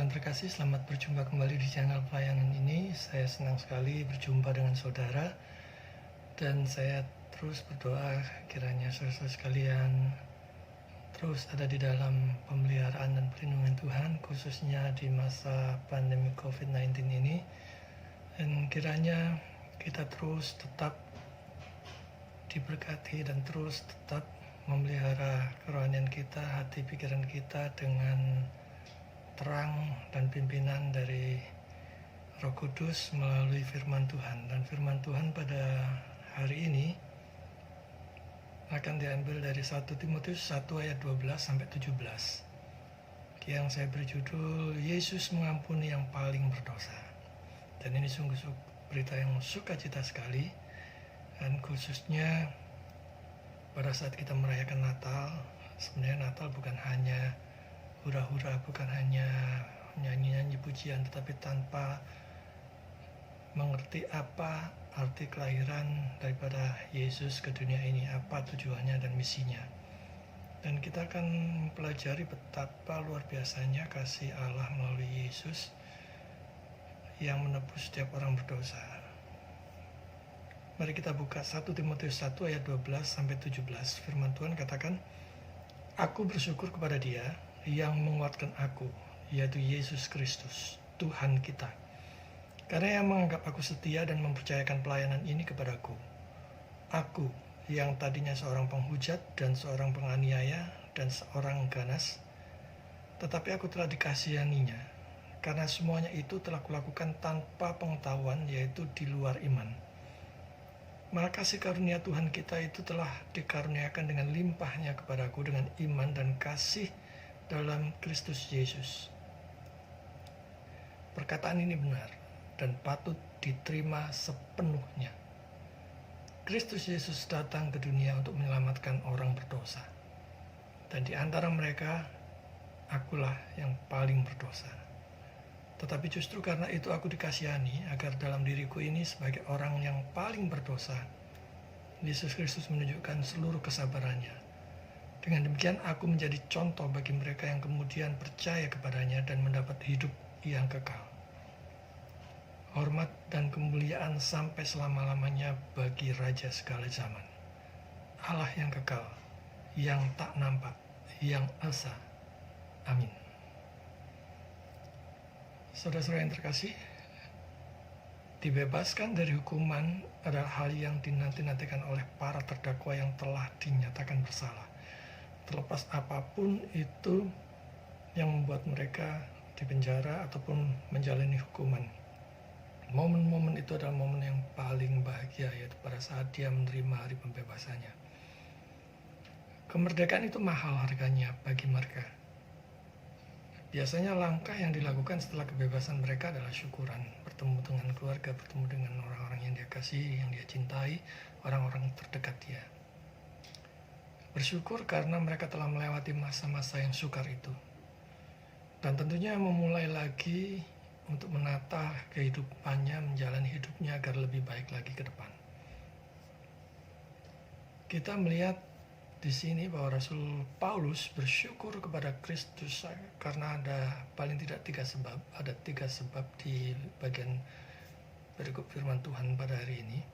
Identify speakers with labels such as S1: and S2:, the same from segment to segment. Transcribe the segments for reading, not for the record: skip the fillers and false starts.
S1: yang terkasih, selamat berjumpa kembali di channel pelayanan ini. Saya senang sekali berjumpa dengan saudara, dan saya terus berdoa kiranya saudara sekalian terus ada di dalam pemeliharaan dan perlindungan Tuhan, khususnya di masa pandemi COVID-19 ini. Dan kiranya kita terus tetap diberkati dan terus tetap memelihara kerohanian kita, hati pikiran kita dengan terang dan pimpinan dari Roh Kudus melalui firman Tuhan. Dan firman Tuhan pada hari ini akan diambil dari 1 Timotius 1 ayat 12 sampai 17 yang saya beri judul Yesus mengampuni yang paling berdosa. Dan ini sungguh berita yang sukacita sekali, dan khususnya pada saat kita merayakan Natal. Sebenarnya Natal bukan hanya hura-hura, bukan hanya nyanyi-nyanyi pujian, tetapi tanpa mengerti apa arti kelahiran daripada Yesus ke dunia ini, apa tujuannya dan misinya. Dan kita akan mempelajari betapa luar biasanya kasih Allah melalui Yesus yang menebus setiap orang berdosa. Mari kita buka 1 Timotius 1 ayat 12 sampai 17. Firman Tuhan katakan, "Aku bersyukur kepada Dia yang menguatkan aku, yaitu Yesus Kristus, Tuhan kita. Karena Ia menganggap aku setia dan mempercayakan pelayanan ini kepadaku. Aku yang tadinya seorang penghujat dan seorang penganiaya dan seorang ganas, tetapi aku telah dikasihaninya, karena semuanya itu telah kulakukan tanpa pengetahuan, yaitu di luar iman. Maka kasih karunia Tuhan kita itu telah dikaruniakan dengan limpahnya kepadaku dengan iman dan kasih dalam Kristus Yesus." Perkataan ini benar dan patut diterima sepenuhnya. Kristus Yesus datang ke dunia untuk menyelamatkan orang berdosa. Dan di antara mereka, akulah yang paling berdosa. Tetapi justru karena itu aku dikasihani, agar dalam diriku ini sebagai orang yang paling berdosa, Yesus Kristus menunjukkan seluruh kesabarannya. Dengan demikian aku menjadi contoh bagi mereka yang kemudian percaya kepadanya dan mendapat hidup yang kekal. Hormat dan kemuliaan sampai selama-lamanya bagi Raja segala zaman, Allah yang kekal, yang tak nampak, yang esa. Amin. Saudara-saudara yang terkasih, dibebaskan dari hukuman adalah hal yang dinanti-nantikan oleh para terdakwa yang telah dinyatakan bersalah. Terlepas apapun itu yang membuat mereka dipenjara ataupun menjalani hukuman. Momen-momen itu adalah momen yang paling bahagia, yaitu pada saat dia menerima hari pembebasannya. Kemerdekaan itu mahal harganya bagi mereka. Biasanya langkah yang dilakukan setelah kebebasan mereka adalah syukuran, bertemu dengan keluarga, bertemu dengan orang-orang yang dia kasihi, yang dia cintai, orang-orang terdekat dia. Bersyukur karena mereka telah melewati masa-masa yang sukar itu. Dan tentunya memulai lagi untuk menata kehidupannya, menjalani hidupnya agar lebih baik lagi ke depan. Kita melihat di sini bahwa Rasul Paulus bersyukur kepada Kristus karena ada paling tidak 3 sebab. Ada 3 sebab di bagian berikut firman Tuhan pada hari ini.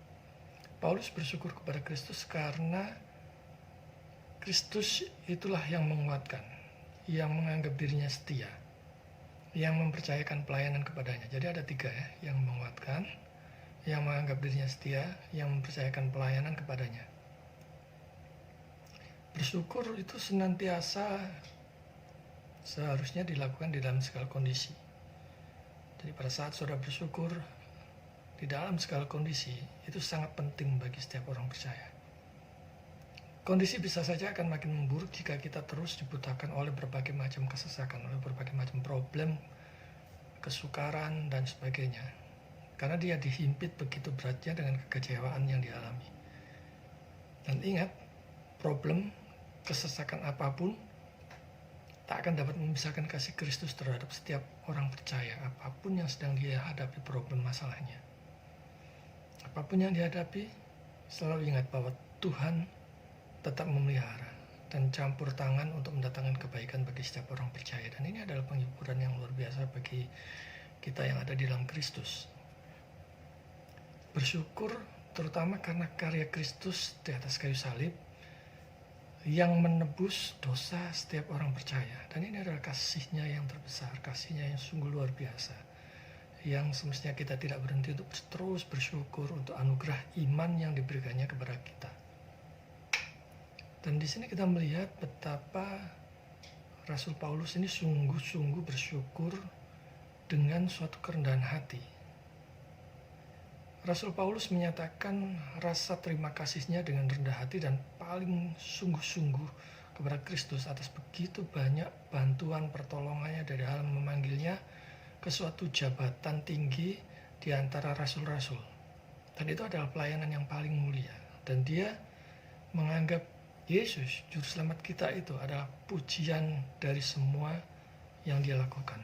S1: Paulus bersyukur kepada Kristus karena Kristus itulah yang menguatkan, yang menganggap dirinya setia, yang mempercayakan pelayanan kepadanya. Jadi ada 3 ya, yang menguatkan, yang menganggap dirinya setia, yang mempercayakan pelayanan kepadanya. Bersyukur itu senantiasa seharusnya dilakukan di dalam segala kondisi. Jadi pada saat saudara bersyukur di dalam segala kondisi, itu sangat penting bagi setiap orang percaya. Kondisi bisa saja akan makin memburuk jika kita terus dibutakan oleh berbagai macam kesesakan, oleh berbagai macam problem, kesukaran, dan sebagainya. Karena dia dihimpit begitu beratnya dengan kekecewaan yang dialami. Dan ingat, problem, kesesakan apapun tak akan dapat memisahkan kasih Kristus terhadap setiap orang percaya, apapun yang sedang dia hadapi problem masalahnya. Apapun yang dihadapi, selalu ingat bahwa Tuhan tetap memelihara dan campur tangan untuk mendatangkan kebaikan bagi setiap orang percaya. Dan ini adalah penghiburan yang luar biasa bagi kita yang ada di dalam Kristus. Bersyukur terutama karena karya Kristus di atas kayu salib yang menebus dosa setiap orang percaya. Dan ini adalah kasih-Nya yang terbesar, kasih-Nya yang sungguh luar biasa, yang semestinya kita tidak berhenti untuk terus bersyukur untuk anugerah iman yang diberikannya kepada kita. Dan di sini kita melihat betapa Rasul Paulus ini sungguh-sungguh bersyukur dengan suatu kerendahan hati. Rasul Paulus menyatakan rasa terima kasihnya dengan rendah hati dan paling sungguh-sungguh kepada Kristus atas begitu banyak bantuan pertolongannya dari dalam memanggilnya ke suatu jabatan tinggi di antara rasul-rasul. Dan itu adalah pelayanan yang paling mulia. Dan dia menganggap Yesus, Juru Selamat kita itu adalah pujian dari semua yang dia lakukan.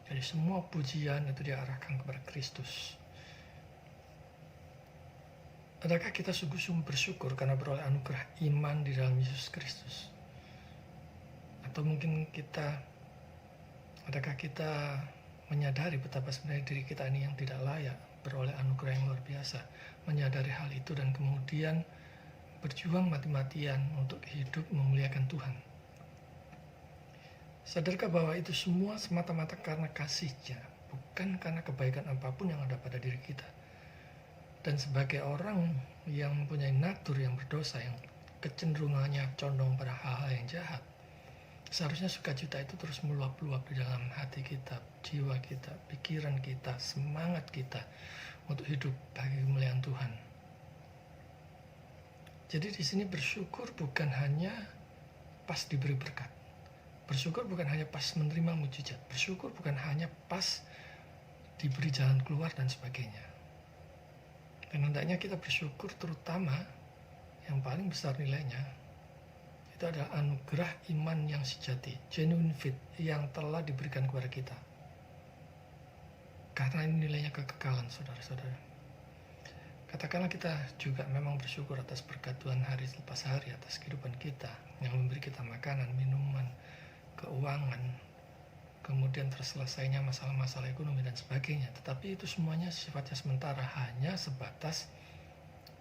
S1: Jadi semua pujian itu diarahkan kepada Kristus. Adakah kita sungguh-sungguh bersyukur karena beroleh anugerah iman di dalam Yesus Kristus? Atau mungkin adakah kita menyadari betapa sebenarnya diri kita ini yang tidak layak beroleh anugerah yang luar biasa, menyadari hal itu dan kemudian berjuang mati-matian untuk hidup memuliakan Tuhan. Sadarkah bahwa itu semua semata-mata karena kasih-Nya, bukan karena kebaikan apapun yang ada pada diri kita. Dan sebagai orang yang mempunyai natur yang berdosa, yang kecenderungannya condong pada hal-hal yang jahat, seharusnya sukacita itu terus meluap-luap di dalam hati kita, jiwa kita, pikiran kita, semangat kita untuk hidup bagi kemuliaan Tuhan. Jadi di sini bersyukur bukan hanya pas diberi berkat. Bersyukur bukan hanya pas menerima mujizat. Bersyukur bukan hanya pas diberi jalan keluar dan sebagainya. Dan hendaknya kita bersyukur terutama yang paling besar nilainya itu adalah anugerah iman yang sejati, genuine faith yang telah diberikan kepada kita. Karena ini nilainya kekekalan, saudara-saudara. Katakanlah kita juga memang bersyukur atas berkat Tuhan hari lepas hari atas kehidupan kita yang memberi kita makanan, minuman, keuangan, kemudian terselesainya masalah-masalah ekonomi dan sebagainya. Tetapi itu semuanya sifatnya sementara, hanya sebatas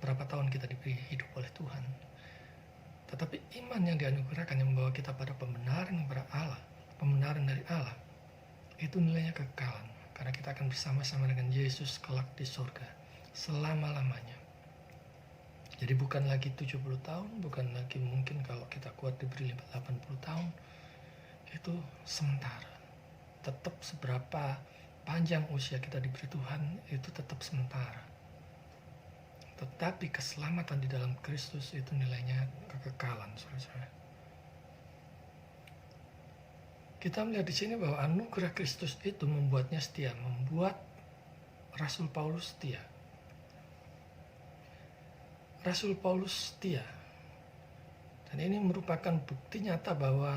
S1: berapa tahun kita diberi hidup oleh Tuhan. Tetapi iman yang dianugerahkan yang membawa kita pada pembenaran kepada Allah, pembenaran dari Allah, itu nilainya kekekalan. Karena kita akan bersama-sama dengan Yesus kelak di surga selama-lamanya. Jadi bukan lagi 70 tahun, bukan lagi mungkin kalau kita kuat diberi 80 tahun, itu sementara. Tetap seberapa panjang usia kita diberi Tuhan, itu tetap sementara. Tetapi keselamatan di dalam Kristus itu nilainya kekekalan, saudara-saudara. Kita melihat di sini bahwa anugerah Kristus itu membuatnya setia, membuat Rasul Paulus setia. Rasul Paulus setia. Dan ini merupakan bukti nyata bahwa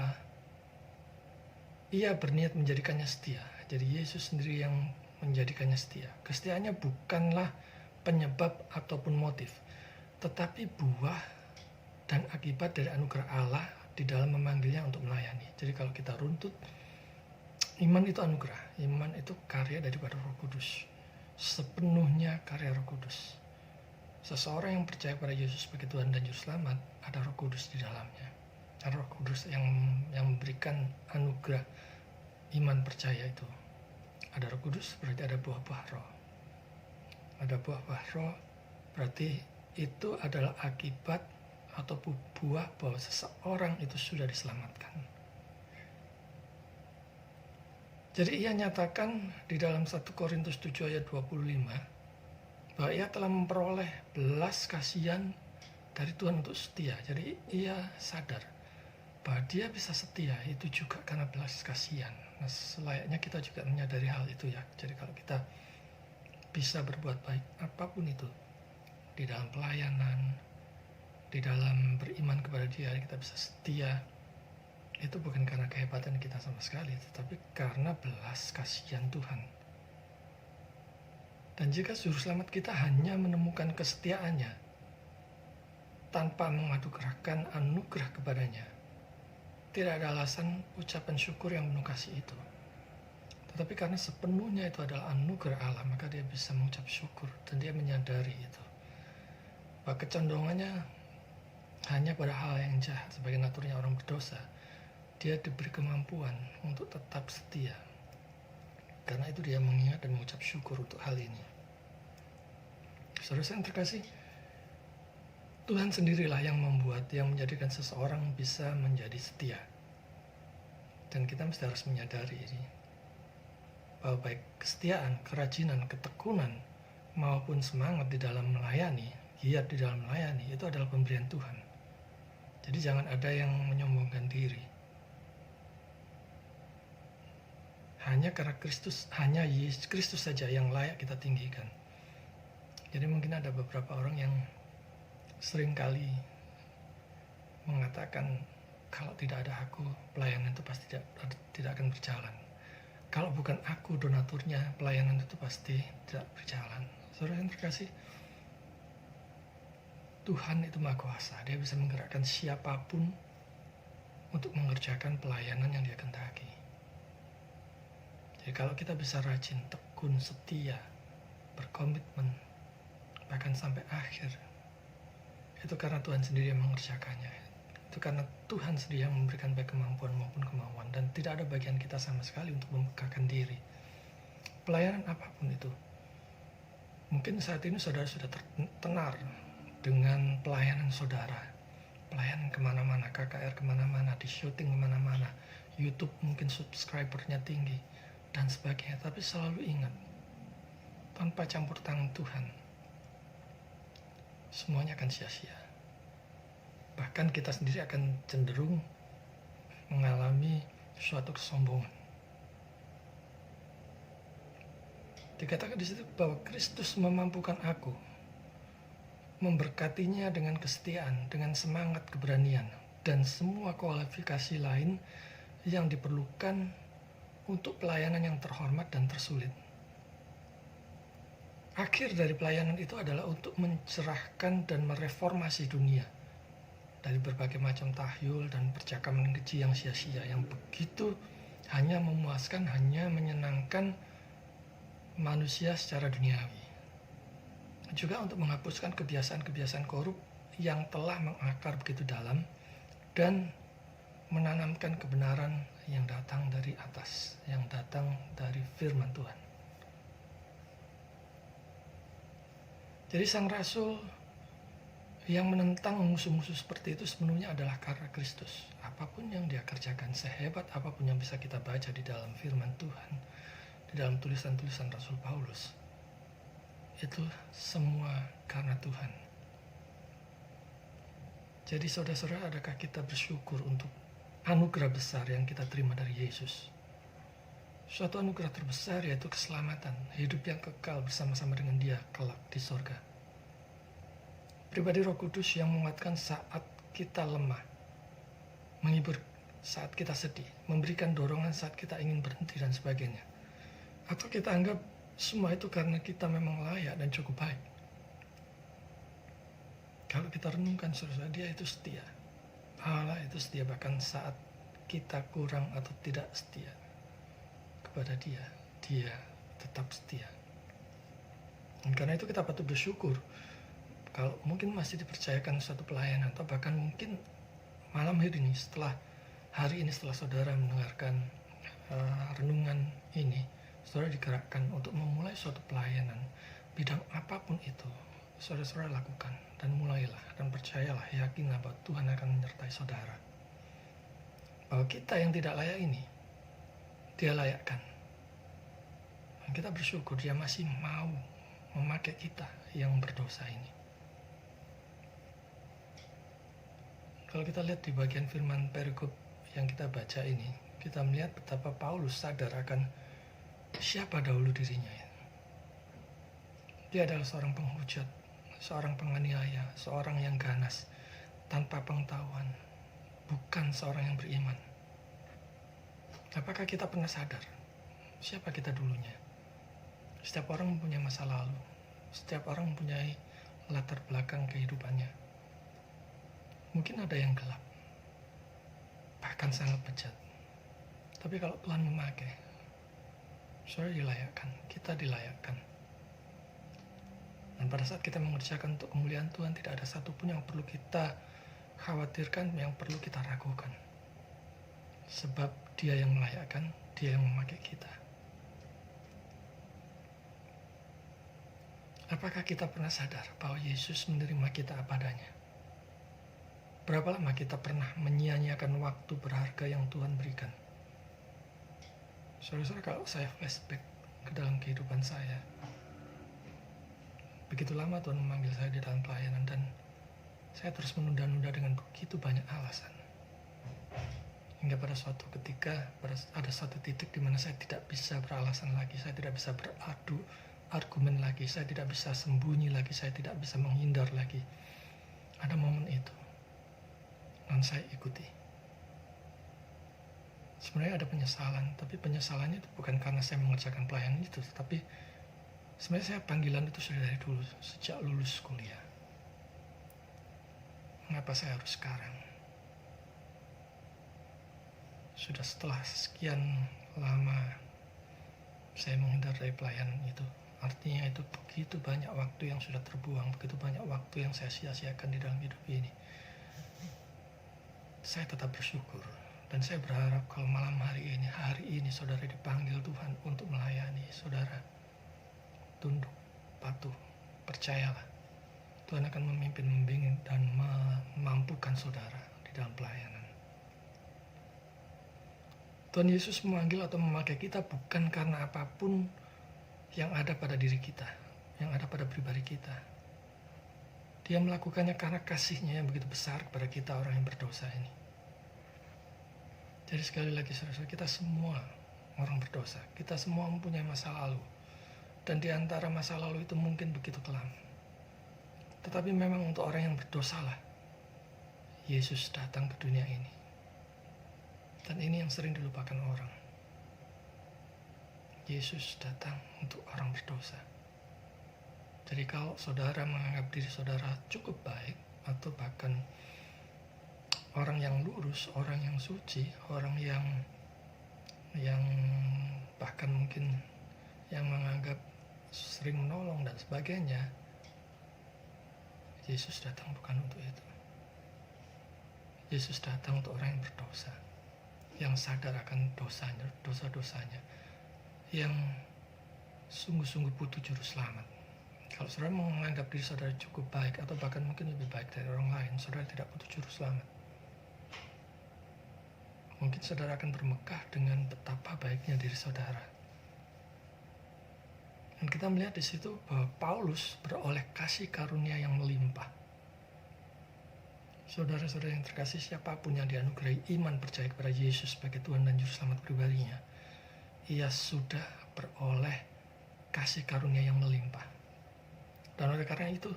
S1: ia berniat menjadikannya setia. Jadi Yesus sendiri yang menjadikannya setia. Kesetiaannya bukanlah penyebab ataupun motif, tetapi buah dan akibat dari anugerah Allah di dalam memanggilnya untuk melayani. Jadi kalau kita runtut, iman itu anugerah. Iman itu karya daripada Roh Kudus. Sepenuhnya karya Roh Kudus. Seseorang yang percaya pada Yesus sebagai Tuhan dan Juru Selamat, ada Roh Kudus di dalamnya. Ada Roh Kudus yang memberikan anugerah iman percaya itu. Ada Roh Kudus berarti ada buah-buah roh. Ada buah-buah roh berarti itu adalah akibat atau buah bahwa seseorang itu sudah diselamatkan. Jadi ia nyatakan di dalam 1 Korintus 7 ayat 25 bahwa ia telah memperoleh belas kasihan dari Tuhan untuk setia. Jadi ia sadar bahwa dia bisa setia itu juga karena belas kasihan. Nah, selayaknya kita juga menyadari hal itu ya. Jadi kalau kita bisa berbuat baik apapun itu, di dalam pelayanan, di dalam beriman kepada Dia, kita bisa setia, itu bukan karena kehebatan kita sama sekali, tetapi karena belas kasihan Tuhan. Dan jika Juru Selamat kita hanya menemukan kesetiaannya tanpa mengadukerahkan anugerah kepadanya, tidak ada alasan ucapan syukur yang penuh kasih itu. Tetapi karena sepenuhnya itu adalah anugerah Allah, maka dia bisa mengucap syukur dan dia menyadari itu. Bahwa kecondongannya hanya pada hal yang jahat sebagai naturnya orang berdosa. Dia diberi kemampuan untuk tetap setia. Karena itu dia mengingat dan mengucap syukur untuk hal ini. Saudara yang terkasih, Tuhan sendirilah yang membuat, yang menjadikan seseorang bisa menjadi setia. Dan kita mesti harus menyadari ini. Bahwa baik kesetiaan, kerajinan, ketekunan, maupun semangat di dalam melayani, giat di dalam melayani, itu adalah pemberian Tuhan. Jadi jangan ada yang menyombongkan diri. Hanya karena Kristus, hanya Yesus Kristus saja yang layak kita tinggikan. Jadi mungkin ada beberapa orang yang seringkali mengatakan, kalau tidak ada aku, pelayanan itu pasti tidak akan berjalan. Kalau bukan aku donaturnya, pelayanan itu pasti tidak berjalan. Saudara yang terkasih, Tuhan itu Maha Kuasa. Dia bisa menggerakkan siapapun untuk mengerjakan pelayanan yang Dia kehendaki. Jadi kalau kita bisa rajin, tekun, setia, berkomitmen, bahkan sampai akhir, itu karena Tuhan sendiri yang mengerjakannya. Itu karena Tuhan sendiri yang memberikan baik kemampuan maupun kemauan. Dan tidak ada bagian kita sama sekali untuk memegahkan diri. Pelayanan apapun itu. Mungkin saat ini saudara sudah tertenar dengan pelayanan saudara. Pelayanan kemana-mana, KKR kemana-mana, di syuting kemana-mana, YouTube mungkin subscribernya tinggi, dan sebagainya. Tapi selalu ingat, tanpa campur tangan Tuhan, semuanya akan sia-sia. Bahkan kita sendiri akan cenderung mengalami suatu kesombongan. Dikatakan di situ bahwa Kristus memampukan aku, memberkatinya dengan kesetiaan, dengan semangat keberanian, dan semua kualifikasi lain yang diperlukan untuk pelayanan yang terhormat dan tersulit. Akhir dari pelayanan itu adalah untuk mencerahkan dan mereformasi dunia dari berbagai macam tahyul dan percakapan keji yang sia-sia, yang begitu hanya memuaskan, hanya menyenangkan manusia secara duniawi. Juga untuk menghapuskan kebiasaan-kebiasaan korup yang telah mengakar begitu dalam dan menanamkan kebenaran yang datang dari atas, yang datang dari firman Tuhan. Jadi sang rasul yang menentang musuh-musuh seperti itu sepenuhnya adalah karena Kristus. Apapun yang dia kerjakan, sehebat apapun yang bisa kita baca di dalam firman Tuhan, di dalam tulisan-tulisan Rasul Paulus, itu semua karena Tuhan. Jadi saudara-saudara, adakah kita bersyukur untuk anugerah besar yang kita terima dari Yesus? Suatu anugerah terbesar yaitu keselamatan, hidup yang kekal bersama-sama dengan Dia kelak di sorga. Pribadi Roh Kudus yang menguatkan saat kita lemah, menghibur saat kita sedih, memberikan dorongan saat kita ingin berhenti dan sebagainya. Atau kita anggap semua itu karena kita memang layak dan cukup baik. Kalau kita renungkan, saudara, Dia itu setia. Allah itu setia bahkan saat kita kurang atau tidak setia kepada Dia, Dia tetap setia. Dan karena itu kita patut bersyukur kalau mungkin masih dipercayakan suatu pelayanan, atau bahkan mungkin malam hari ini, setelah saudara mendengarkan renungan ini, saudara digerakkan untuk memulai suatu pelayanan, bidang apapun itu, saudara lakukan, dan mulailah, dan percayalah, yakinlah bahwa Tuhan akan menyertai saudara. Bahwa kita yang tidak layak ini, Dia layakkan. Dan kita bersyukur Dia masih mau memakai kita yang berdosa ini. Kalau kita lihat di bagian firman perikop yang kita baca ini, kita melihat betapa Paulus sadar akan siapa dahulu dirinya. Dia adalah seorang penghujat, seorang penganiaya, seorang yang ganas, tanpa pengetahuan, bukan seorang yang beriman. Apakah kita pernah sadar siapa kita dulunya? Setiap orang mempunyai masa lalu, setiap orang mempunyai latar belakang kehidupannya. Mungkin ada yang gelap, bahkan sangat bejat. Tapi kalau Tuhan memakai, saudara dilayakkan, kita dilayakkan. Dan pada saat kita mengerjakan untuk kemuliaan Tuhan, tidak ada satupun yang perlu kita khawatirkan, yang perlu kita ragukan. Sebab Dia yang melayakkan, Dia yang memakai kita. Apakah kita pernah sadar bahwa Yesus menerima kita apa adanya? Berapa lama kita pernah menyia-nyiakan waktu berharga yang Tuhan berikan? Saudara-saudara, kalau saya flashback ke dalam kehidupan saya, begitu lama Tuhan memanggil saya di dalam pelayanan dan saya terus menunda-nunda dengan begitu banyak alasan. Hingga pada suatu ketika, ada satu titik di mana saya tidak bisa beralasan lagi, saya tidak bisa beradu argumen lagi, saya tidak bisa sembunyi lagi, saya tidak bisa menghindar lagi. Ada momen itu, dan saya ikuti. Sebenarnya ada penyesalan, tapi penyesalannya itu bukan karena saya mengerjakan pelayanan itu, tetapi sebenarnya saya panggilan itu sudah dari dulu, sejak lulus kuliah. Mengapa saya harus sekarang? Sudah setelah sekian lama saya menghindar dari pelayanan itu, artinya itu begitu banyak waktu yang sudah terbuang, begitu banyak waktu yang saya sia-siakan di dalam hidup ini. Saya tetap bersyukur. Dan saya berharap kalau malam hari ini saudara dipanggil Tuhan untuk melayani, saudara tunduk, patuh, percayalah. Tuhan akan memimpin, membimbing, dan memampukan saudara di dalam pelayanan. Tuhan Yesus memanggil atau memakai kita bukan karena apapun yang ada pada diri kita, yang ada pada pribadi kita. Dia melakukannya karena kasih-Nya yang begitu besar kepada kita orang yang berdosa ini. Jadi sekali lagi saudara, kita semua orang berdosa. Kita semua mempunyai masa lalu. Dan di antara masa lalu itu mungkin begitu kelam. Tetapi memang untuk orang yang berdosa lah Yesus datang ke dunia ini. Dan ini yang sering dilupakan orang. Yesus datang untuk orang berdosa. Jadi kalau saudara menganggap diri saudara cukup baik, atau bahkan orang yang lurus, orang yang suci, orang yang bahkan mungkin yang menganggap sering menolong dan sebagainya, Yesus datang bukan untuk itu. Yesus datang untuk orang yang berdosa, yang sadar akan dosanya, dosa-dosanya, yang sungguh-sungguh butuh juru selamat. Kalau saudara menganggap diri saudara cukup baik, atau bahkan mungkin lebih baik dari orang lain, saudara tidak butuh juru selamat. Mungkin saudara akan bermegah dengan betapa baiknya diri saudara. Dan kita melihat di situ bahwa Paulus beroleh kasih karunia yang melimpah. Saudara-saudara yang terkasih, siapapun yang dianugerahi iman percaya kepada Yesus sebagai Tuhan dan Juru Selamat pribadinya, ia sudah beroleh kasih karunia yang melimpah. Dan oleh karena itu,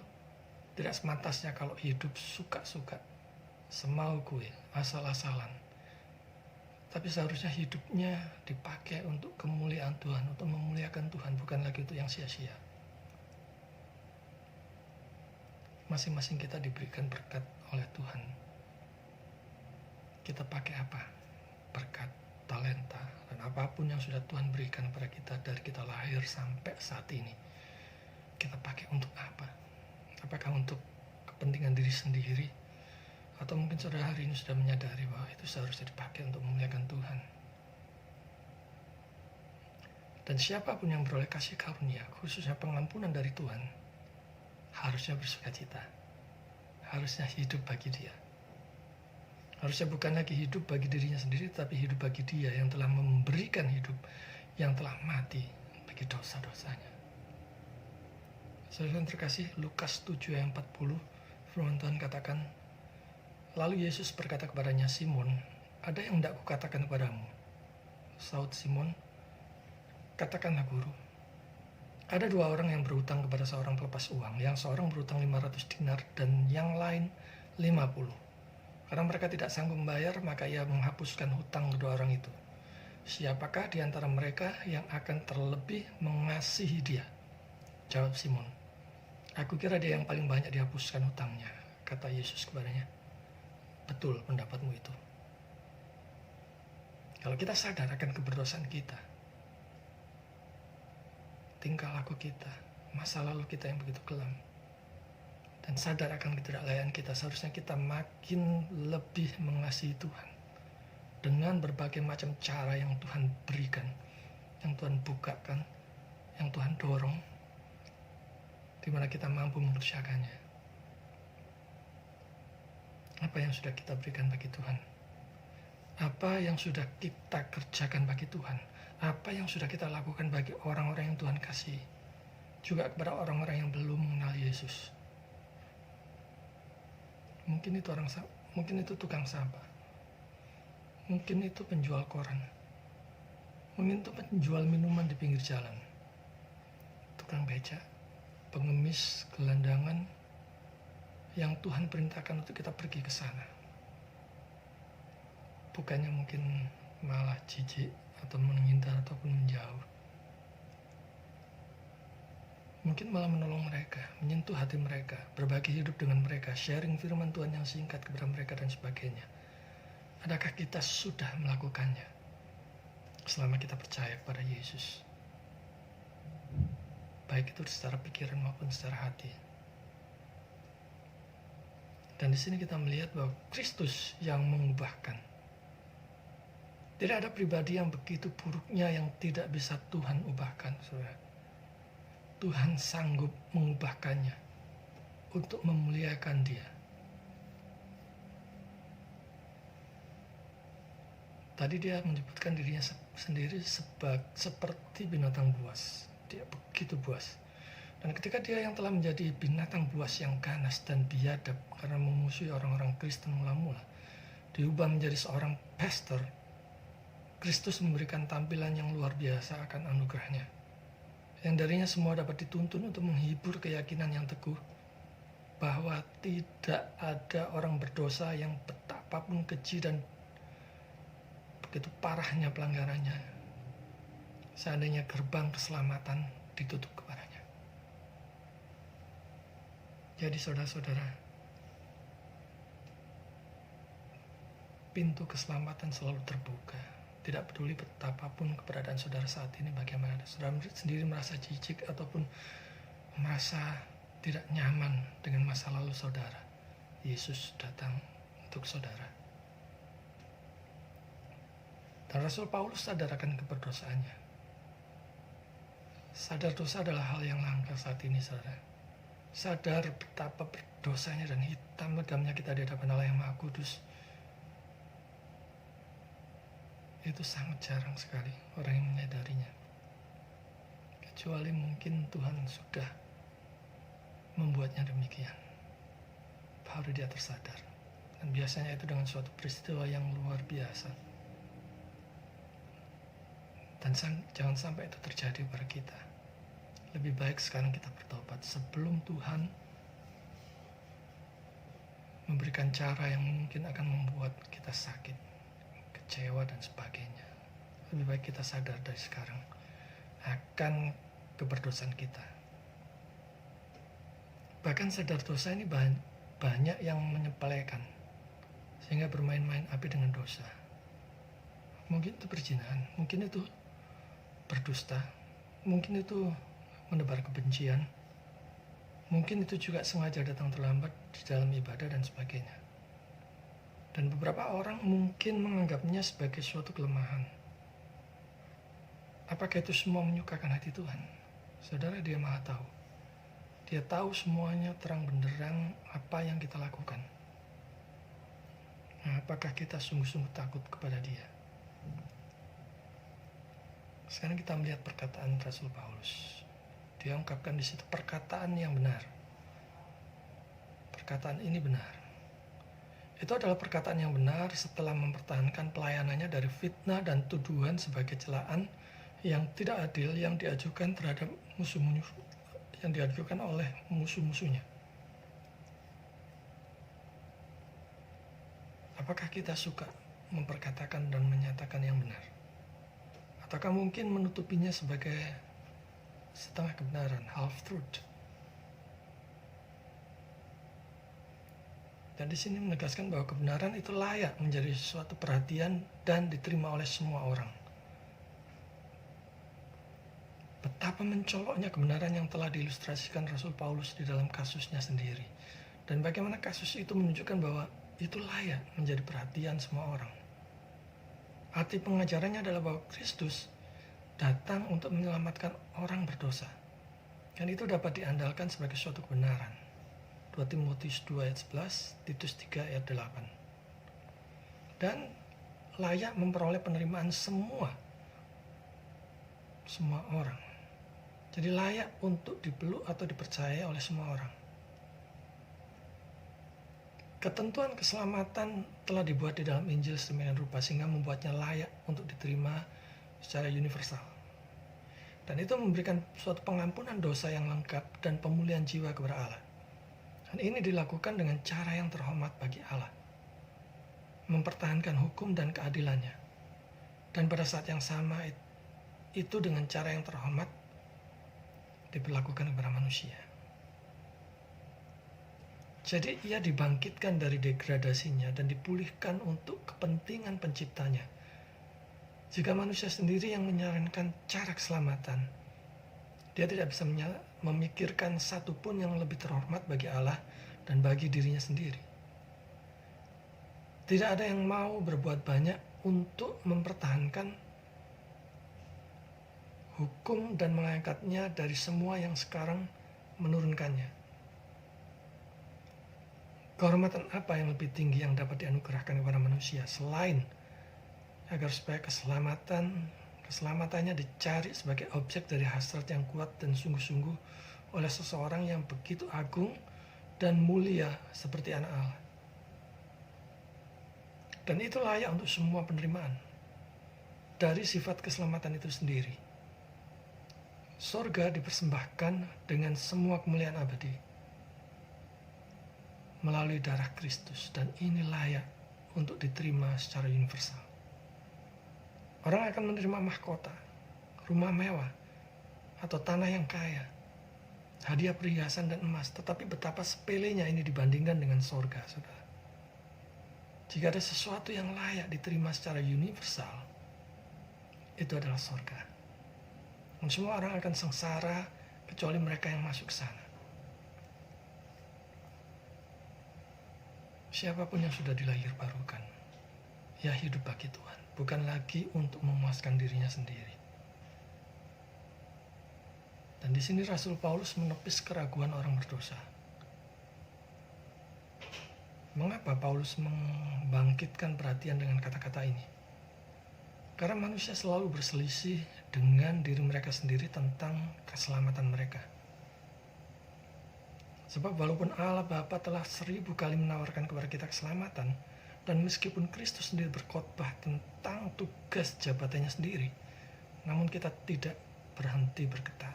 S1: tidak semantasnya kalau hidup suka-suka, semau gue, asal-asalan. Tapi seharusnya hidupnya dipakai untuk kemuliaan Tuhan, untuk memuliakan Tuhan, bukan lagi untuk yang sia-sia. Masing-masing kita diberikan berkat oleh Tuhan. Kita pakai apa? Berkat, talenta, dan apapun yang sudah Tuhan berikan kepada kita dari kita lahir sampai saat ini. Kita pakai untuk apa? Apakah untuk kepentingan diri sendiri? Atau mungkin saudara hari ini sudah menyadari bahwa itu seharusnya dipakai untuk memuliakan Tuhan. Dan siapapun yang beroleh kasih karunia, khususnya pengampunan dari Tuhan, harusnya bersukacita. Harusnya hidup bagi dia. Harusnya bukan lagi hidup bagi dirinya sendiri, tapi hidup bagi dia yang telah memberikan hidup, yang telah mati bagi dosa-dosanya. Saudara yang terkasih, Lukas 7 ayat 40, firman Tuhan katakan, lalu Yesus berkata kepadanya, Simon, ada yang hendak kukatakan kepadamu? Saud Simon, katakanlah guru. Ada dua orang yang berhutang kepada seorang pelepas uang, yang seorang berhutang 500 dinar dan yang lain 50. Karena mereka tidak sanggup membayar, maka ia menghapuskan hutang kedua orang itu. Siapakah di antara mereka yang akan terlebih mengasihi dia? Jawab Simon, aku kira dia yang paling banyak dihapuskan hutangnya. Kata Yesus kepadanya, betul pendapatmu itu. Kalau kita sadar akan keberdosaan kita, tingkah laku kita, masa lalu kita yang begitu kelam, dan sadar akan ketidaklayaan kita, seharusnya kita makin lebih mengasihi Tuhan dengan berbagai macam cara yang Tuhan berikan, yang Tuhan bukakan, yang Tuhan dorong, di mana kita mampu mengerjakannya. Apa yang sudah kita berikan bagi Tuhan? Apa yang sudah kita kerjakan bagi Tuhan? Apa yang sudah kita lakukan bagi orang-orang yang Tuhan kasih? Juga kepada orang-orang yang belum mengenal Yesus. Mungkin itu tukang sampah. Mungkin itu penjual koran. Mungkin itu penjual minuman di pinggir jalan. Tukang becak, pengemis, gelandangan, yang Tuhan perintahkan untuk kita pergi ke sana. Bukannya mungkin malah jijik atau menghindar ataupun menjauh. Mungkin malah menolong mereka, menyentuh hati mereka, berbagi hidup dengan mereka, sharing firman Tuhan yang singkat kepada mereka dan sebagainya. Adakah kita sudah melakukannya selama kita percaya kepada Yesus? Baik itu secara pikiran maupun secara hati. Dan di sini kita melihat bahwa Kristus yang mengubahkan. Tidak ada pribadi yang begitu buruknya yang tidak bisa Tuhan ubahkan, saudara. Tuhan sanggup mengubahkannya untuk memuliakan Dia. Tadi dia menyebutkan dirinya sendiri seperti binatang buas. Dia begitu buas. Dan ketika dia yang telah menjadi binatang buas yang ganas dan biadab karena memusuhi orang-orang Kristen mula-mula, diubah menjadi seorang pastor, Kristus memberikan tampilan yang luar biasa akan anugerahnya, yang darinya semua dapat dituntun untuk menghibur keyakinan yang teguh bahwa tidak ada orang berdosa yang betapapun keji dan begitu parahnya pelanggarannya, seandainya gerbang keselamatan ditutup kepadanya. Jadi saudara-saudara, pintu keselamatan selalu terbuka. Tidak peduli betapapun keberadaan saudara saat ini bagaimana. Saudara sendiri merasa jijik ataupun merasa tidak nyaman dengan masa lalu saudara. Yesus datang untuk saudara. Dan Rasul Paulus sadar akan keberdosaannya. Sadar dosa adalah hal yang langka saat ini, saudara. Sadar betapa berdosanya dan hitam legamnya kita di hadapan Allah yang Maha Kudus. Itu sangat jarang sekali orang yang menyadarinya. Kecuali mungkin Tuhan sudah membuatnya demikian, baru dia tersadar. Dan biasanya itu dengan suatu peristiwa yang luar biasa. Dan jangan sampai itu terjadi pada kita. Lebih baik sekarang kita bertobat sebelum Tuhan memberikan cara yang mungkin akan membuat kita sakit, kecewa dan sebagainya. Lebih baik kita sadar dari sekarang akan keberdosaan kita. Bahkan sadar dosa ini banyak yang menyepelekan, sehingga bermain-main api dengan dosa. Mungkin itu perzinahan, mungkin itu berdusta, mungkin itu menebar kebencian, mungkin itu juga sengaja datang terlambat di dalam ibadah dan sebagainya. Dan beberapa orang mungkin menganggapnya sebagai suatu kelemahan. Apakah itu semua menyukakan hati Tuhan? Saudara, Dia Maha tahu. Dia tahu semuanya terang benderang apa yang kita lakukan. Nah, apakah kita sungguh-sungguh takut kepada Dia? Sekarang kita melihat perkataan Rasul Paulus. Dia ungkapkan di situ perkataan yang benar. Perkataan ini benar. Itu adalah perkataan yang benar setelah mempertahankan pelayanannya dari fitnah dan tuduhan sebagai celaan yang tidak adil yang diajukan terhadap yang diajukan oleh musuh-musuhnya. Apakah kita suka memperkatakan dan menyatakan yang benar? Ataukah mungkin menutupinya sebagai setengah kebenaran, half truth? Dan di sini menegaskan bahwa kebenaran itu layak menjadi suatu perhatian dan diterima oleh semua orang. Betapa mencoloknya kebenaran yang telah diilustrasikan Rasul Paulus di dalam kasusnya sendiri. Dan bagaimana kasus itu menunjukkan bahwa itu layak menjadi perhatian semua orang. Arti pengajarannya adalah bahwa Kristus datang untuk menyelamatkan orang berdosa. Dan itu dapat diandalkan sebagai suatu kebenaran. 2 Timotius 2 ayat 11, Titus 3 ayat 8. Dan layak memperoleh penerimaan semua orang. Jadi layak untuk dipeluk atau dipercaya oleh semua orang. Ketentuan keselamatan telah dibuat di dalam Injil sedemikian rupa sehingga membuatnya layak untuk diterima secara universal. Dan itu memberikan suatu pengampunan dosa yang lengkap dan pemulihan jiwa kepada Allah. Dan ini dilakukan dengan cara yang terhormat bagi Allah. Mempertahankan hukum dan keadilannya. Dan pada saat yang sama itu dengan cara yang terhormat diberlakukan kepada manusia. Jadi ia dibangkitkan dari degradasinya dan dipulihkan untuk kepentingan penciptanya. Jika manusia sendiri yang menyarankan cara keselamatan, dia tidak bisa memikirkan satupun yang lebih terhormat bagi Allah dan bagi dirinya sendiri. Tidak ada yang mau berbuat banyak untuk mempertahankan hukum dan mengangkatnya dari semua yang sekarang menurunkannya. Kehormatan apa yang lebih tinggi yang dapat dianugerahkan kepada manusia selain agar supaya keselamatannya dicari sebagai objek dari hasrat yang kuat dan sungguh-sungguh oleh seseorang yang begitu agung dan mulia seperti anak Allah. Dan itu layak untuk semua penerimaan dari sifat keselamatan itu sendiri. Sorga dipersembahkan dengan semua kemuliaan abadi melalui darah Kristus, dan ini layak untuk diterima secara universal. Orang akan menerima mahkota, rumah mewah, atau tanah yang kaya, hadiah perhiasan dan emas, tetapi betapa sepelenya ini dibandingkan dengan sorga, saudara. Jika ada sesuatu yang layak diterima secara universal, itu adalah sorga. Dan semua orang akan sengsara kecuali mereka yang masuk ke sana. Siapapun yang sudah dilahir barukan, ia hidup bagi Tuhan, bukan lagi untuk memuaskan dirinya sendiri. Dan di sini Rasul Paulus menepis keraguan orang berdosa. Mengapa Paulus membangkitkan perhatian dengan kata-kata ini? Karena manusia selalu berselisih dengan diri mereka sendiri tentang keselamatan mereka. Sebab walaupun Allah Bapa telah 1000 kali menawarkan kepada kita keselamatan, dan meskipun Kristus sendiri berkhotbah tentang tugas jabatannya sendiri, namun kita tidak berhenti bergetar.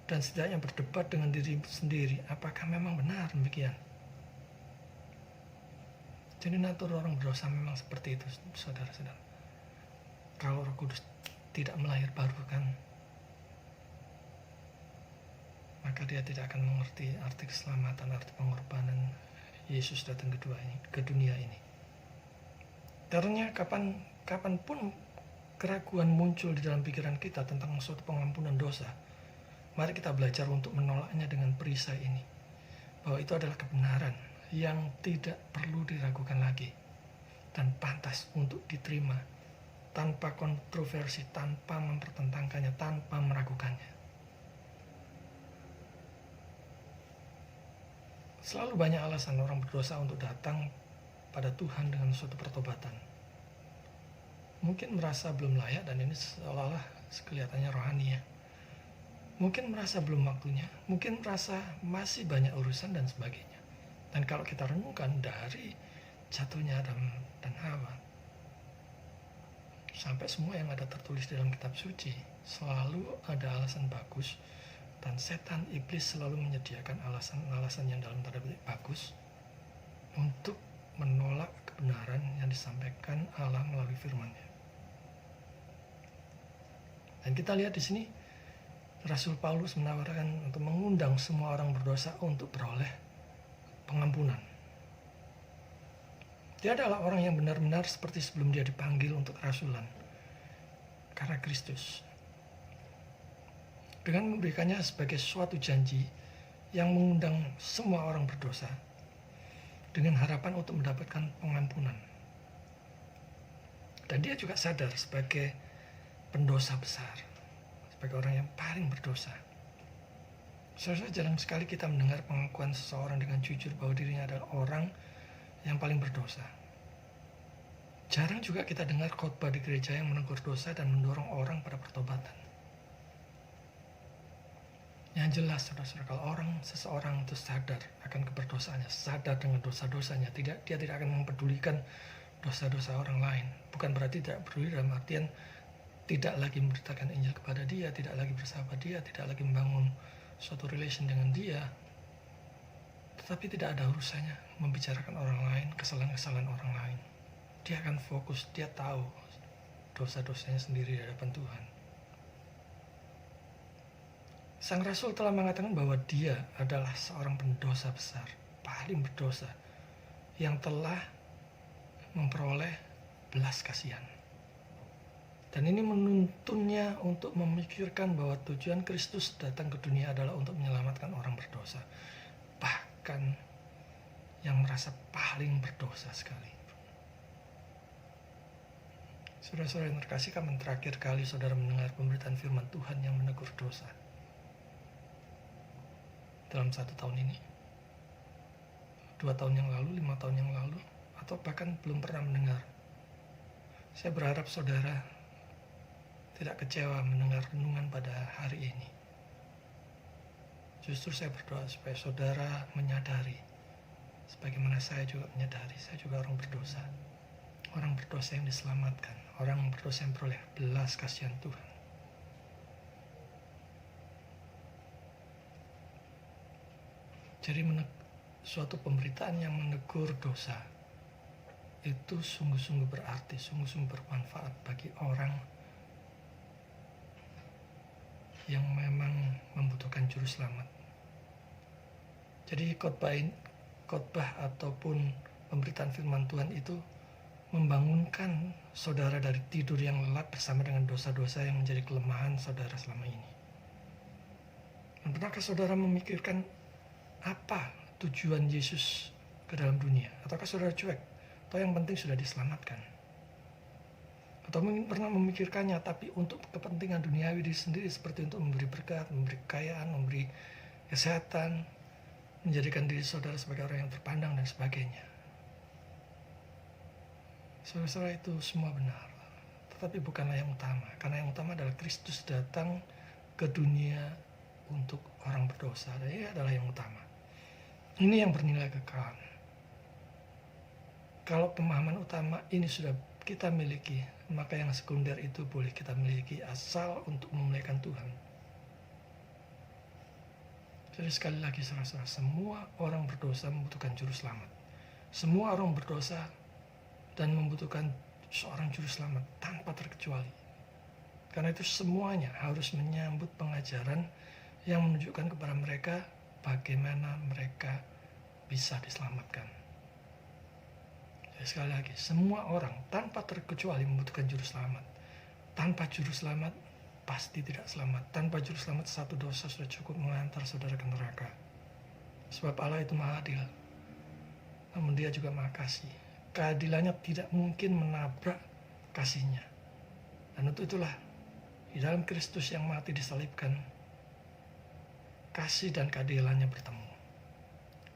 S1: Dan setidaknya berdebat dengan diri sendiri, apakah memang benar demikian? Jadi natur orang berdosa memang seperti itu, saudara-saudara. Kalau Roh Kudus tidak melahir barukan, maka dia tidak akan mengerti arti keselamatan, arti pengorbanan Yesus datang ke dunia ini. Karena kapanpun keraguan muncul di dalam pikiran kita tentang suatu pengampunan dosa, mari kita belajar untuk menolaknya dengan perisai ini, bahwa itu adalah kebenaran yang tidak perlu diragukan lagi dan pantas untuk diterima tanpa kontroversi, tanpa mempertentangkannya, tanpa meragukannya. Selalu banyak alasan orang berdosa untuk datang pada Tuhan dengan suatu pertobatan. Mungkin merasa belum layak, dan ini seolah-olah kelihatannya rohani ya. Mungkin merasa belum waktunya, mungkin merasa masih banyak urusan dan sebagainya. Dan kalau kita renungkan dari jatuhnya Adam dan Hawa, sampai semua yang ada tertulis dalam kitab suci, selalu ada alasan bagus. Dan setan, iblis selalu menyediakan alasan-alasan yang dalam tanda petik bagus untuk menolak kebenaran yang disampaikan Allah melalui firman-Nya. Dan kita lihat di sini Rasul Paulus menawarkan untuk mengundang semua orang berdosa untuk beroleh pengampunan. Dia adalah orang yang benar-benar seperti sebelum dia dipanggil untuk kerasulan. Karena Kristus. Dengan memberikannya sebagai suatu janji yang mengundang semua orang berdosa. Dengan harapan untuk mendapatkan pengampunan. Dan dia juga sadar sebagai pendosa besar. Sebagai orang yang paling berdosa. Saudara, jarang sekali kita mendengar pengakuan seseorang dengan jujur bahwa dirinya adalah orang yang paling berdosa. Jarang juga kita dengar khotbah di gereja yang menegur dosa dan mendorong orang pada pertobatan. Yang jelas, saudara, kalau seseorang itu sadar akan keberdosaannya, sadar dengan dosa-dosanya, dia tidak akan mempedulikan dosa-dosa orang lain. Bukan berarti tidak peduli dalam artian tidak lagi memberitakan Injil kepada dia, tidak lagi bersahabat dia, tidak lagi membangun suatu relation dengan dia, tetapi tidak ada urusannya membicarakan orang lain, kesalahan-kesalahan orang lain. Dia akan fokus, dia tahu dosa-dosanya sendiri di hadapan Tuhan. Sang Rasul telah mengatakan bahwa dia adalah seorang pendosa besar, paling berdosa, yang telah memperoleh belas kasihan. Dan ini menuntunnya untuk memikirkan bahwa tujuan Kristus datang ke dunia adalah untuk menyelamatkan orang berdosa. Bahkan yang merasa paling berdosa sekali. Saudara-saudara yang terkasih, kapan terakhir kali saudara mendengar pemberitaan firman Tuhan yang menegur dosa? Dalam 1 tahun ini? 2 tahun yang lalu, 5 tahun yang lalu? Atau bahkan belum pernah mendengar? Saya berharap saudara tidak kecewa mendengar renungan pada hari ini. Justru saya berdoa supaya saudara menyadari, sebagaimana saya juga menyadari, saya juga orang berdosa. Orang berdosa yang diselamatkan, orang berdosa yang beroleh belas kasihan Tuhan. Jadi suatu pemberitaan yang menegur dosa itu sungguh-sungguh berarti, sungguh-sungguh bermanfaat bagi orang yang memang membutuhkan juru selamat. Jadi khotbah ataupun pemberitaan firman Tuhan itu membangunkan saudara dari tidur yang lelap bersama dengan dosa-dosa yang menjadi kelemahan saudara selama ini. Dan pernahkah saudara memikirkan apa tujuan Yesus ke dalam dunia? Ataukah saudara cuek? Atau yang penting sudah diselamatkan? Atau mungkin pernah memikirkannya, tapi untuk kepentingan duniawi diri sendiri, seperti untuk memberi berkat, memberi kekayaan, memberi kesehatan, menjadikan diri saudara sebagai orang yang terpandang dan sebagainya. Saudara-saudara, itu semua benar, tetapi bukanlah yang utama, karena yang utama adalah Kristus datang ke dunia untuk orang berdosa, dan ini adalah yang utama. Ini yang bernilai kekal. Kalau pemahaman utama ini sudah kita miliki, maka yang sekunder itu boleh kita miliki asal untuk memuliakan Tuhan. Jadi sekali lagi saudara-saudara, semua orang berdosa membutuhkan juru selamat. Semua orang berdosa dan membutuhkan seorang juru selamat tanpa terkecuali. Karena itu semuanya harus menyambut pengajaran yang menunjukkan kepada mereka bagaimana mereka bisa diselamatkan. Sekali lagi, semua orang tanpa terkecuali membutuhkan juru selamat. Tanpa juru selamat, pasti tidak selamat. Tanpa juru selamat, satu dosa sudah cukup mengantar saudara ke neraka. Sebab Allah itu maha adil. Namun dia juga maha kasih. Keadilannya tidak mungkin menabrak kasihnya. Dan untuk itulah, di dalam Kristus yang mati disalibkan, kasih dan keadilannya bertemu.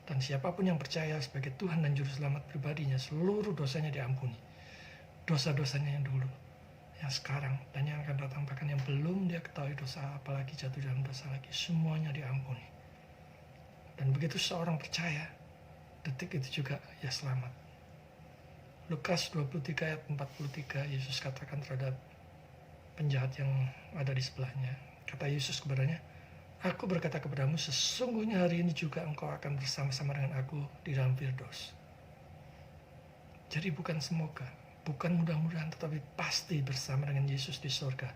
S1: Dan siapapun yang percaya sebagai Tuhan dan Juru Selamat pribadinya, seluruh dosanya diampuni. Dosa-dosanya yang dulu, yang sekarang, dan yang akan datang, bahkan yang belum dia ketahui dosa, apalagi jatuh dalam dosa lagi, semuanya diampuni. Dan begitu seorang percaya, detik itu juga ia selamat. Lukas 23 ayat 43, Yesus katakan terhadap penjahat yang ada di sebelahnya. Kata Yesus kepadanya, "Aku berkata kepadamu, sesungguhnya hari ini juga engkau akan bersama-sama dengan aku di dalam Firdaus." Jadi bukan semoga, bukan mudah-mudahan, tetapi pasti bersama dengan Yesus di surga.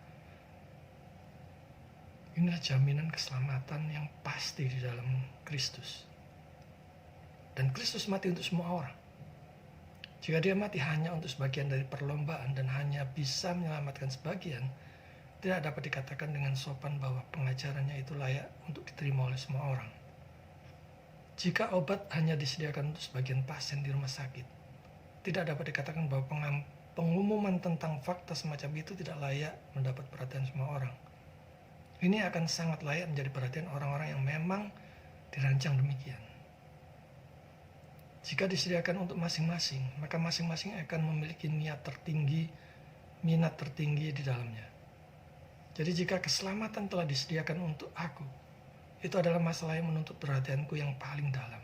S1: Inilah jaminan keselamatan yang pasti di dalam Kristus. Dan Kristus mati untuk semua orang. Jika dia mati hanya untuk sebagian dari perlombaan dan hanya bisa menyelamatkan sebagian, tidak dapat dikatakan dengan sopan bahwa pengajarannya itu layak untuk diterima oleh semua orang. Jika obat hanya disediakan untuk sebagian pasien di rumah sakit, tidak dapat dikatakan bahwa pengumuman tentang fakta semacam itu tidak layak mendapat perhatian semua orang. Ini akan sangat layak menjadi perhatian orang-orang yang memang dirancang demikian. Jika disediakan untuk masing-masing, maka masing-masing akan memiliki minat tertinggi di dalamnya. Jadi jika keselamatan telah disediakan untuk aku, itu adalah masalah yang menuntut perhatianku yang paling dalam.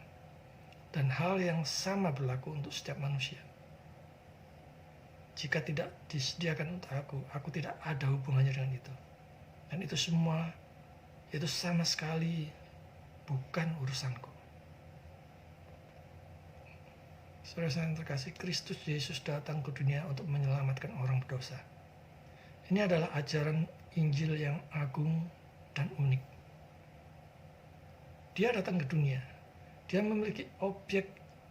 S1: Dan hal yang sama berlaku untuk setiap manusia. Jika tidak disediakan untuk aku tidak ada hubungannya dengan itu. Dan itu semua, itu sama sekali bukan urusanku. Saudara yang terkasih, Kristus Yesus datang ke dunia untuk menyelamatkan orang berdosa. Ini adalah ajaran Injil yang agung dan unik. Dia datang ke dunia. Dia memiliki objek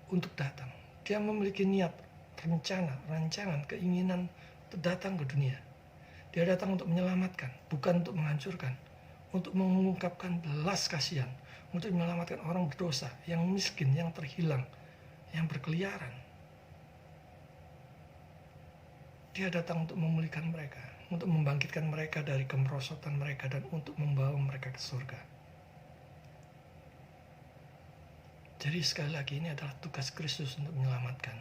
S1: untuk datang. Dia memiliki niat, rancangan, keinginan untuk datang ke dunia. Dia datang untuk menyelamatkan, bukan untuk menghancurkan. Untuk mengungkapkan belas kasihan, untuk menyelamatkan orang berdosa, yang miskin, yang terhilang, yang berkeliaran. Dia datang untuk memulihkan mereka, untuk membangkitkan mereka dari kemerosotan mereka, dan untuk membawa mereka ke surga. Jadi sekali lagi ini adalah tugas Kristus untuk menyelamatkan.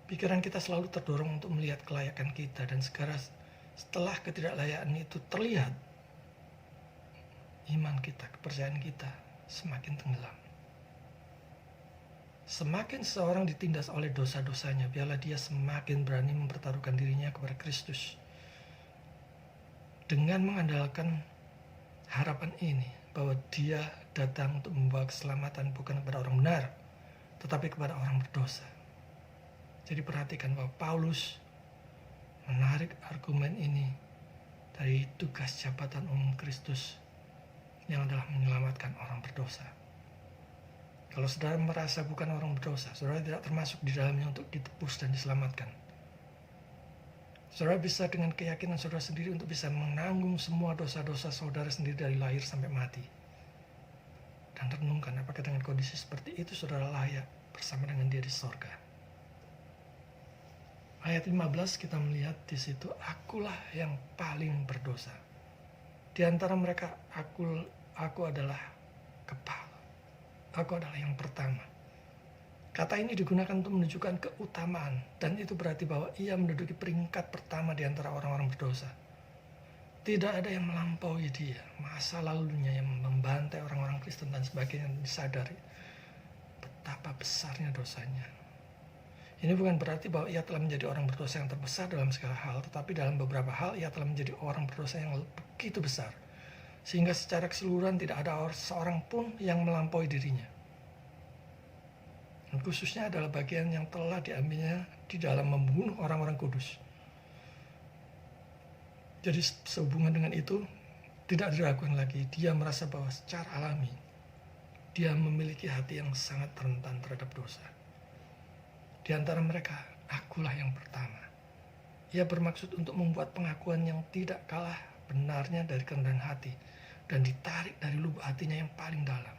S1: Pikiran kita selalu terdorong untuk melihat kelayakan kita, dan setelah ketidaklayaan itu terlihat, iman kita, kepercayaan kita semakin tenggelam. Semakin seseorang ditindas oleh dosa-dosanya, biarlah dia semakin berani mempertaruhkan dirinya kepada Kristus. Dengan mengandalkan harapan ini, bahwa dia datang untuk membawa keselamatan bukan kepada orang benar, tetapi kepada orang berdosa. Jadi perhatikan bahwa Paulus menarik argumen ini dari tugas jabatan umum Kristus yang adalah menyelamatkan orang berdosa. Kalau saudara merasa bukan orang berdosa, saudara tidak termasuk di dalamnya untuk ditebus dan diselamatkan. Saudara bisa dengan keyakinan saudara sendiri untuk bisa menanggung semua dosa-dosa saudara sendiri dari lahir sampai mati. Dan renungkan apakah dengan kondisi seperti itu saudara layak bersama dengan dia di sorga. Ayat 15 kita melihat di situ, akulah yang paling berdosa. Di antara mereka aku adalah kepala. Aku adalah yang pertama. Kata ini digunakan untuk menunjukkan keutamaan, dan itu berarti bahwa ia menduduki peringkat pertama di antara orang-orang berdosa. Tidak ada yang melampaui dia. Masa lalunya yang membantai orang-orang Kristen dan sebagainya, disadari betapa besarnya dosanya. Ini bukan berarti bahwa ia telah menjadi orang berdosa yang terbesar dalam segala hal, tetapi dalam beberapa hal ia telah menjadi orang berdosa yang begitu besar, sehingga secara keseluruhan tidak ada seorang pun yang melampaui dirinya. Dan khususnya adalah bagian yang telah diambilnya di dalam membunuh orang-orang kudus. Jadi sehubungan dengan itu, tidak diragukan lagi, dia merasa bahwa secara alami, dia memiliki hati yang sangat rentan terhadap dosa. Di antara mereka, akulah yang pertama. Ia bermaksud untuk membuat pengakuan yang tidak kalah benarnya dari kerendahan hati, dan ditarik dari lubuk hatinya yang paling dalam.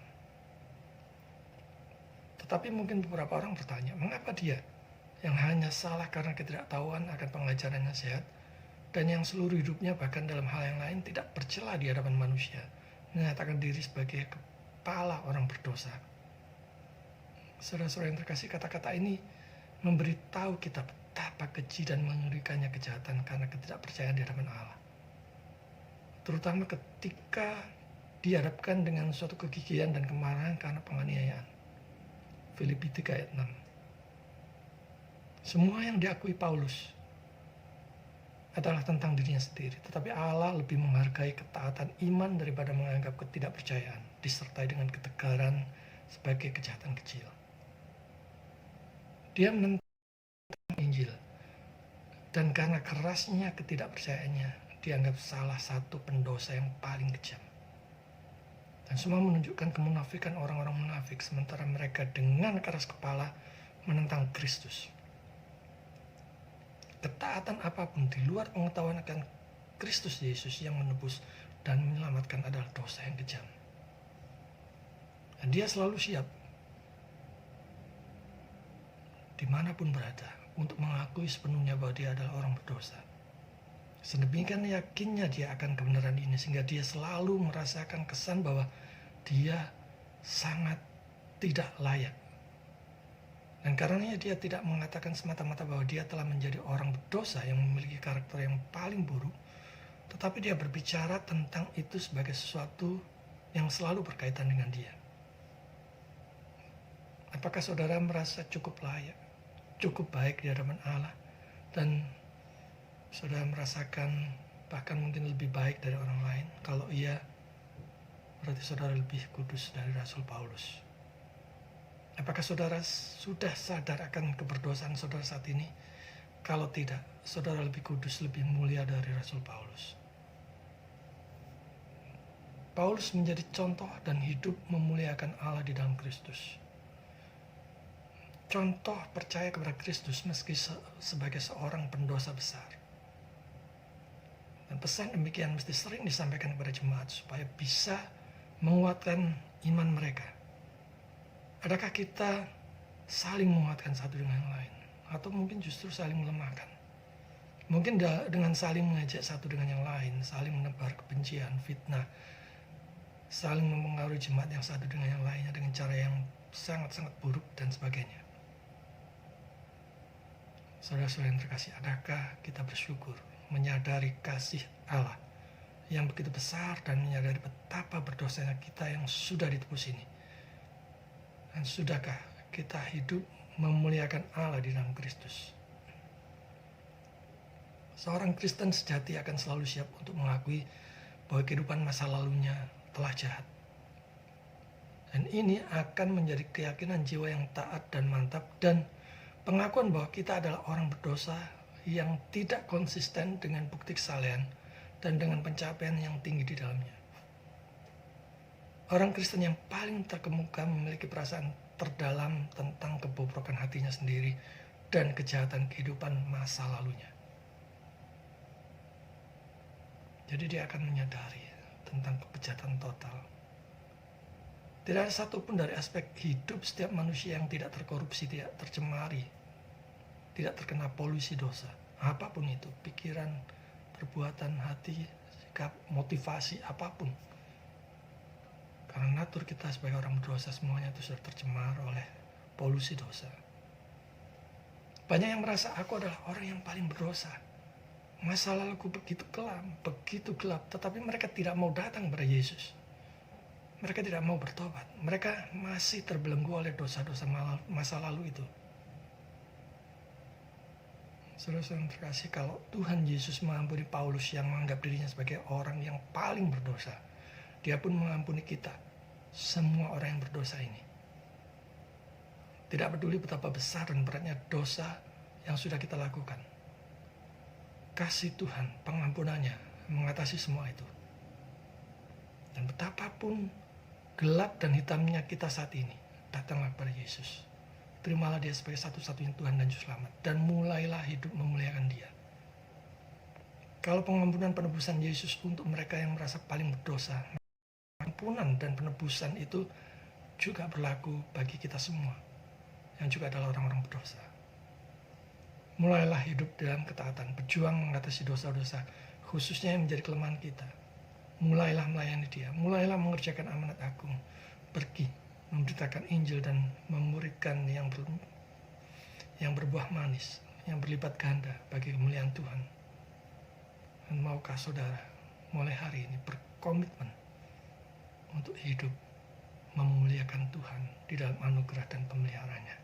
S1: Tetapi mungkin beberapa orang bertanya, mengapa dia yang hanya salah karena ketidaktahuan akan pengajaran yang sehat, dan yang seluruh hidupnya bahkan dalam hal yang lain tidak bercela di hadapan manusia, menyatakan diri sebagai kepala orang berdosa. Saudara-saudara yang terkasih, kata-kata ini memberitahu kita betapa keji dan mengerikannya kejahatan karena ketidakpercayaan di hadapan Allah. Terutama ketika dihadapkan dengan suatu kegigihan dan kemarahan karena penganiayaan. Filipi 3 ayat 6. Semua yang diakui Paulus adalah tentang dirinya sendiri, tetapi Allah lebih menghargai ketaatan iman daripada menganggap ketidakpercayaan, disertai dengan ketegaran sebagai kejahatan kecil. Dia menentang Injil, dan karena kerasnya ketidakpercayaannya, dianggap salah satu pendosa yang paling kejam. Dan semua menunjukkan kemunafikan orang-orang munafik, sementara mereka dengan keras kepala menentang Kristus. Ketaatan apapun di luar pengetahuan akan Kristus Yesus yang menebus dan menyelamatkan adalah dosa yang kejam. Dan dia selalu siap dimanapun berada untuk mengakui sepenuhnya bahwa dia adalah orang berdosa. Sedemikian yakinnya dia akan kebenaran ini sehingga dia selalu merasakan kesan bahwa dia sangat tidak layak. Dan karenanya dia tidak mengatakan semata-mata bahwa dia telah menjadi orang berdosa yang memiliki karakter yang paling buruk, tetapi dia berbicara tentang itu sebagai sesuatu yang selalu berkaitan dengan dia. Apakah saudara merasa cukup layak, cukup baik di hadapan Allah, dan saudara merasakan bahkan mungkin lebih baik dari orang lain? Kalau iya, berarti saudara lebih kudus dari Rasul Paulus. Apakah saudara sudah sadar akan keberdosaan saudara saat ini? Kalau tidak, saudara lebih kudus, lebih mulia dari Rasul Paulus. Paulus menjadi contoh dan hidup memuliakan Allah di dalam Kristus. Contoh percaya kepada Kristus meski sebagai seorang pendosa besar. Dan pesan demikian mesti sering disampaikan kepada jemaat supaya bisa menguatkan iman mereka. Adakah kita saling menguatkan satu dengan yang lain? Atau mungkin justru saling melemahkan? Mungkin dengan saling mengejek satu dengan yang lain, saling menebar kebencian, fitnah, saling mempengaruhi jemaat yang satu dengan yang lainnya dengan cara yang sangat-sangat buruk dan sebagainya. Saudara-saudara yang terkasih, adakah kita bersyukur menyadari kasih Allah yang begitu besar dan menyadari betapa berdosanya kita yang sudah ditebus ini? Dan sudahkah kita hidup memuliakan Allah di dalam Kristus? Seorang Kristen sejati akan selalu siap untuk mengakui bahwa kehidupan masa lalunya telah jahat. Dan ini akan menjadi keyakinan jiwa yang taat dan mantap, dan pengakuan bahwa kita adalah orang berdosa yang tidak konsisten dengan bukti kesalehan dan dengan pencapaian yang tinggi di dalamnya. Orang Kristen yang paling terkemuka memiliki perasaan terdalam tentang kebobrokan hatinya sendiri dan kejahatan kehidupan masa lalunya. Jadi dia akan menyadari tentang kejahatan total. Tidak ada satupun dari aspek hidup setiap manusia yang tidak terkorupsi, tidak tercemari, tidak terkena polusi dosa. Apapun itu, pikiran, perbuatan, hati, sikap, motivasi, apapun. Karena natur kita sebagai orang berdosa semuanya itu sudah tercemar oleh polusi dosa. Banyak yang merasa aku adalah orang yang paling berdosa. Masa laluku begitu gelap, tetapi mereka tidak mau datang kepada Yesus. Mereka tidak mau bertobat. Mereka masih terbelenggu oleh dosa-dosa masa lalu itu. Saudara-saudara yang terkasih, kalau Tuhan Yesus mengampuni Paulus yang menganggap dirinya sebagai orang yang paling berdosa, Dia pun mengampuni kita, semua orang yang berdosa ini. Tidak peduli betapa besar dan beratnya dosa yang sudah kita lakukan. Kasih Tuhan, pengampunannya mengatasi semua itu. Dan betapapun gelap dan hitamnya kita saat ini, datanglah kepada Yesus. Terimalah Dia sebagai satu-satunya Tuhan dan Juru Selamat, dan mulailah hidup memuliakan Dia. Kalau pengampunan penebusan Yesus untuk mereka yang merasa paling berdosa, ampunan dan penebusan itu juga berlaku bagi kita semua yang juga adalah orang-orang berdosa. Mulailah hidup dalam ketaatan, berjuang mengatasi dosa-dosa, khususnya yang menjadi kelemahan kita. Mulailah melayani Dia, mulailah mengerjakan amanat agung, pergi memberitakan Injil dan memuridkan yang berbuah manis, yang berlipat ganda bagi kemuliaan Tuhan. Dan maukah saudara mulai hari ini berkomitmen untuk hidup memuliakan Tuhan di dalam anugerah dan pemeliharanya.